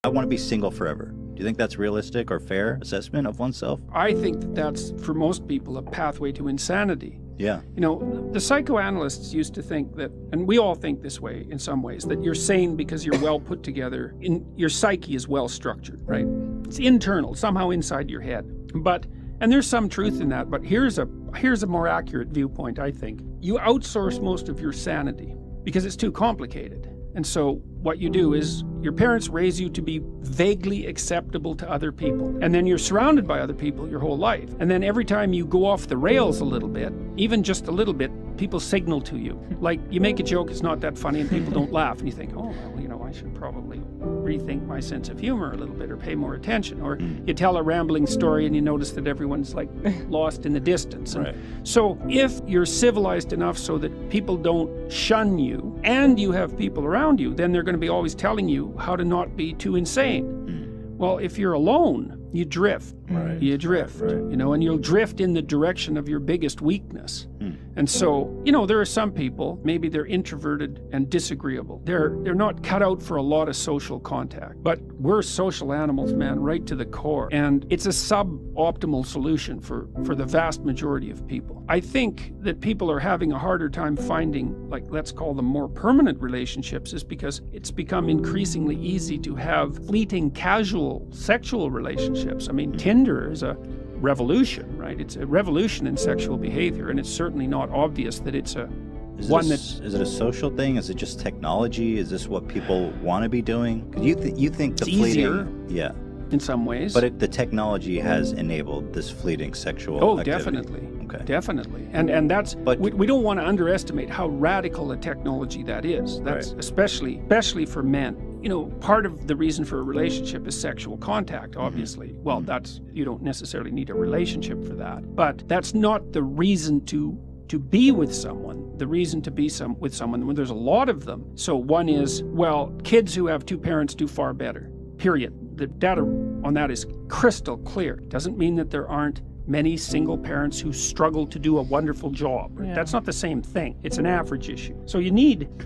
I want to be single forever. Do you think that's realistic or fair assessment of oneself? I think that that's, for most people, a pathway to insanity. Yeah. You know, the psychoanalysts used to think that, and we all think this way in some ways, that you're sane because you're well put together, your psyche is well structured, right? It's internal, somehow inside your head. And there's some truth in that, but here's a more accurate viewpoint, I think. You outsource most of your sanity because it's too complicated. And so what you do is your parents raise you to be vaguely acceptable to other people. And then you're surrounded by other people your whole life. And then every time you go off the rails a little bit, even just a little bit, people signal to you. Like you make a joke, it's not that funny, and people don't laugh. And you think, oh, well, you know, I should probably rethink my sense of humor a little bit or pay more attention. Or you tell a rambling story and you notice that everyone's like lost in the distance. And right. So if you're civilized enough so that people don't shun you and you have people around you, then they're going to be always telling you how to not be too insane. Well, if you're alone, you drift. Right. You drift, Right. you know, and you'll drift in the direction of your biggest weakness. And so, you know, there are some people, maybe they're introverted and disagreeable. They're not cut out for a lot of social contact. But we're social animals, man, right to the core. And it's a suboptimal solution for the vast majority of people. I think that people are having a harder time finding, like, let's call them more permanent relationships, is because it's become increasingly easy to have fleeting, casual, sexual relationships. I mean, Tinder is a revolution, right? It's a revolution in sexual behavior, and it's certainly not obvious that it's Is it a social thing? Is it just technology? Is this what people want to be doing? Because you think the it's fleeting, easier, yeah, in some ways. but the technology has enabled this fleeting sexual activity. Definitely. Okay. Definitely. And that's, But- we don't want to underestimate how radical a technology that is. That's Right. especially for men. You know, part of the reason for a relationship is sexual contact, obviously. Well, you don't necessarily need a relationship for that. But that's not the reason to be with someone. The reason to be with someone, when there's a lot of them. So one is, well, kids who have two parents do far better, period. The data on that is crystal clear. Doesn't mean that there aren't many single parents who struggle to do a wonderful job. Yeah. That's not the same thing. It's an average issue. So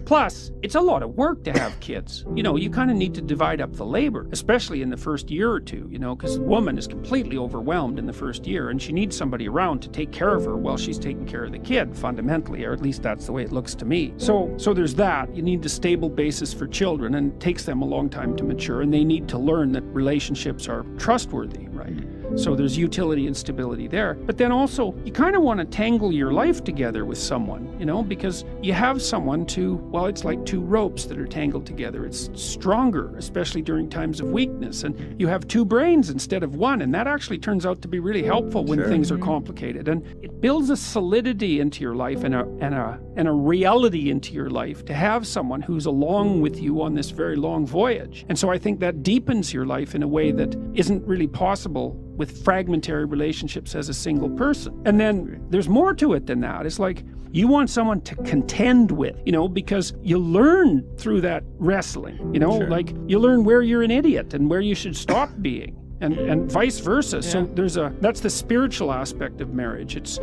plus, it's a lot of work to have kids. You know, you kind of need to divide up the labor, especially in the first year or two, you know, because the woman is completely overwhelmed in the first year, and she needs somebody around to take care of her while she's taking care of the kid, fundamentally, or at least that's the way it looks to me. So there's that. You need a stable basis for children, and it takes them a long time to mature, and they need to learn that relationships are trustworthy, right? So there's utility and stability there. But then also, you kind of want to tangle your life together with someone, you know, because you have someone it's like two ropes that are tangled together. It's stronger, especially during times of weakness. And you have two brains instead of one. And that actually turns out to be really helpful when Sure. things are complicated. And it builds a solidity into your life and a reality into your life to have someone who's along with you on this very long voyage. And so I think that deepens your life in a way that isn't really possible with fragmentary relationships as a single person. And then there's more to it than that. It's like you want someone to contend with, you know, because you learn through that wrestling, you know, Sure. like you learn where you're an idiot and where you should stop being. And vice versa. Yeah. So that's the spiritual aspect of marriage. It's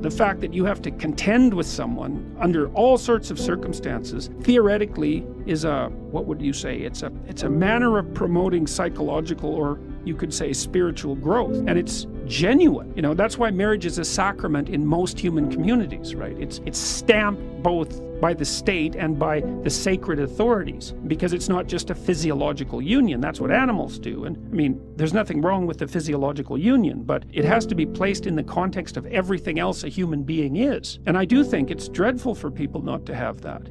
the fact that you have to contend with someone under all sorts of circumstances. Theoretically, is what would you say? It's a manner of promoting psychological, or you could say spiritual growth, and it's genuine. You know, that's why marriage is a sacrament in most human communities, right? It's stamped both by the state and by the sacred authorities, because it's not just a physiological union. That's what animals do. And I mean, there's nothing wrong with the physiological union, but it has to be placed in the context of everything else a human being is. And I do think it's dreadful for people not to have that.